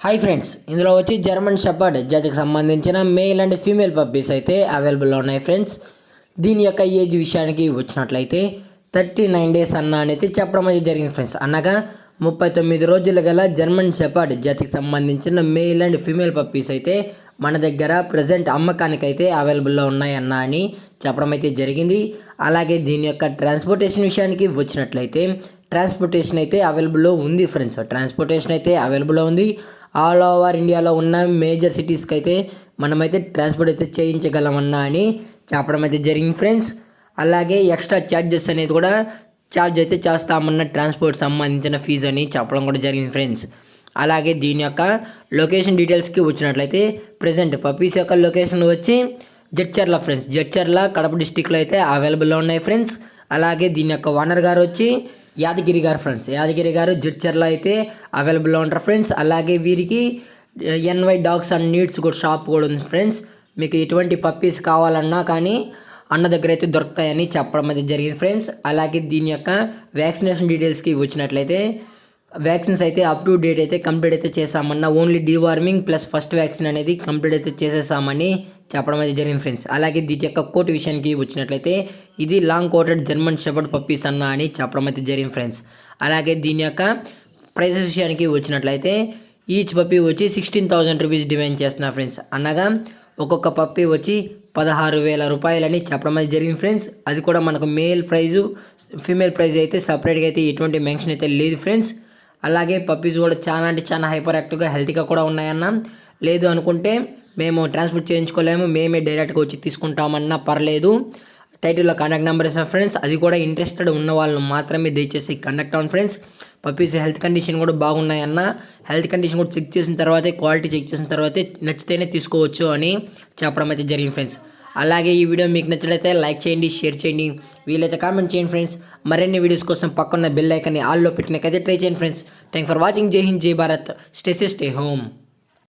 Hi friends, ఇందులో వచ్చి German shepherd జాతికి సంబంధించిన మేల్ అండ్ ఫీమేల్ పప్పీస్ అయితే అవైలబుల్లో ఉన్నాయి ఫ్రెండ్స్. దీని యొక్క ఏజ్ విషయానికి వచ్చినట్లయితే 39 డేస్ అనేది చెప్పడం అయితే జరిగింది ఫ్రెండ్స్. అనగా 39 రోజులు గల జర్మన్ షెపర్డ్ జాతికి సంబంధించిన మేల్ అండ్ ఫీమేల్ పప్పీస్ అయితే మన దగ్గర ప్రజెంట్ అమ్మకానికి అయితే అవైలబుల్లో ఉన్నాయన్న అని చెప్పడం అయితే జరిగింది. అలాగే దీని యొక్క ట్రాన్స్పోర్టేషన్ విషయానికి వచ్చినట్లయితే ట్రాన్స్పోర్టేషన్ అయితే అవైలబుల్లో ఉంది ఫ్రెండ్స్. ట్రాన్స్పోర్టేషన్ అయితే అవైలబుల్లో ఉంది. ఆల్ ఓవర్ ఇండియాలో ఉన్న మేజర్ సిటీస్కి అయితే మనమైతే ట్రాన్స్పోర్ట్ అయితే చేయించగలమన్నా అని చెప్పడం అయితే జరిగింది ఫ్రెండ్స్. అలాగే ఎక్స్ట్రా ఛార్జెస్ అనేది కూడా ఛార్జ్ అయితే చేస్తామన్న ట్రాన్స్పోర్ట్ సంబంధించిన ఫీజు అని చెప్పడం కూడా జరిగింది ఫ్రెండ్స్. అలాగే దీని యొక్క లొకేషన్ డీటెయిల్స్కి వచ్చినట్లయితే ప్రజెంట్ పప్పీస్ యొక్క లొకేషన్ వచ్చి జడ్చర్ల ఫ్రెండ్స్. జడ్చర్ల కడప డిస్టిక్లో అయితే అవైలబుల్లో ఉన్నాయి ఫ్రెండ్స్. అలాగే దీని యొక్క ఓనర్ గారు వచ్చి యాదగిరి గారు ఫ్రెండ్స్. యాదగిరి గారు జడ్చర్ల అయితే అవైలబుల్లో ఉంటారు ఫ్రెండ్స్. అలాగే వీరికి ఎన్వై డాగ్స్ అండ్ నీడ్స్ కూడా షాప్ కూడా ఉంది ఫ్రెండ్స్. మీకు ఎటువంటి పప్పీస్ కావాలన్నా కానీ అన్న దగ్గర అయితే దొరుకుతాయని చెప్పడం అయితే జరిగింది ఫ్రెండ్స్. అలాగే దీని యొక్క వ్యాక్సినేషన్ డీటెయిల్స్కి వచ్చినట్లయితే వ్యాక్సిన్స్ అయితే అప్ టు డేట్ అయితే కంప్లీట్ అయితే చేసామన్న only deworming plus first vaccine అనేది కంప్లీట్ అయితే చేసేసామని చెప్పడం అయితే జరిగింది ఫ్రెండ్స్. అలాగే దీని యొక్క కోట్ విషయానికి వచ్చినట్లయితే ఇది long coated German shepherd puppies అన్న అని చెప్పడం అయితే జరిగింది ఫ్రెండ్స్. అలాగే దీని యొక్క ప్రైస్ విషయానికి వచ్చినట్లయితే ఈచ్ పప్పీ వచ్చి 16,000 రూపీస్ డిమాండ్ చేస్తున్నారు ఫ్రెండ్స్. అనగా ఒక్కొక్క పప్పీ వచ్చి 16,000 రూపాయలని చెప్పడం అయితే జరిగింది ఫ్రెండ్స్. అది కూడా మనకు మేల్ ప్రైజు ఫీమేల్ ప్రైజ్ అయితే సపరేట్గా అయితే ఎటువంటి మెన్షన్ అయితే లేదు ఫ్రెండ్స్. అలాగే పప్పీస్ కూడా చాలా అంటే చాలా హైపర్ యాక్టివ్గా హెల్తీగా కూడా ఉన్నాయన్న. లేదు అనుకుంటే మేము ట్రాన్స్పోర్ట్ చేయించుకోలేము, మేమే డైరెక్ట్గా వచ్చి తీసుకుంటామన్నా పర్లేదు. టైటిల్లో కాంటాక్ట్ నెంబర్ ఇస్తాం ఫ్రెండ్స్. అది కూడా ఇంట్రెస్టెడ్ ఉన్న వాళ్ళు మాత్రమే దయచేసి కాంటాక్ట్ అవ్వండి ఫ్రెండ్స్. పప్పీస్ హెల్త్ కండిషన్ కూడా బాగున్నాయన్న. హెల్త్ కండిషన్ కూడా చెక్ చేసిన తర్వాతే క్వాలిటీ చెక్ చేసిన తర్వాతే నచ్చితేనే తీసుకోవచ్చు అని చెప్పడం అయితే జరిగింది ఫ్రెండ్స్. అలాగే ఈ వీడియో మీకు నచ్చినట్లయితే లైక్ చేయండి, షేర్ చేయండి, వీలైతే కామెంట్ చేయండి ఫ్రెండ్స్. మరిన్ని వీడియోస్ కోసం పక్కన్న బెల్ ఐకాన్ని ఆల్లో పెట్టినకైతే ట్రై చేయండి ఫ్రెండ్స్. Thank for watching. జై హింద్, జై Bharat. Stay safe, stay home.